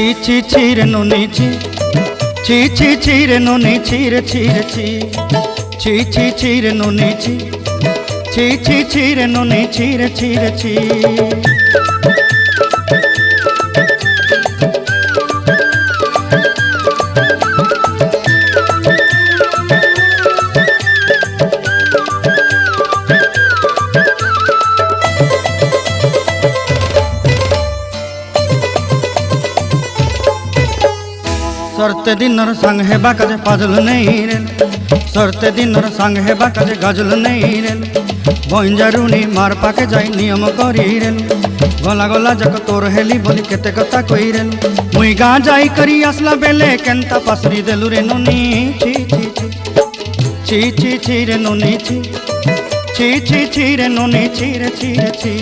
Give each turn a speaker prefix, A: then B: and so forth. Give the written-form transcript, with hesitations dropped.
A: ছি ছি ছি রে নুনি ছি ছি ছি ছি রে নুনি ছি রে ছি রে ছি ছি ছি ছি রে নুনি ছি ছি ছি ছি রে নুনি ছি রে ছি রে ছি। सरते दिनर संग हेबा काजे फाजल नहीं रेल सरते दिनर संग हेबा काजे गाजल नहीं रेल बंजारुनी मार पाके जाई नियम करी रेल गला गला जक तोर हेली बोली केते कथा कई रेल मुई गा जाई करी आसला बेले केंता पासरी देलु रे नुनी छी छी छी छी छी छी रे नुनी छी छी छी छी रे नुनी छी रे छी रे छी।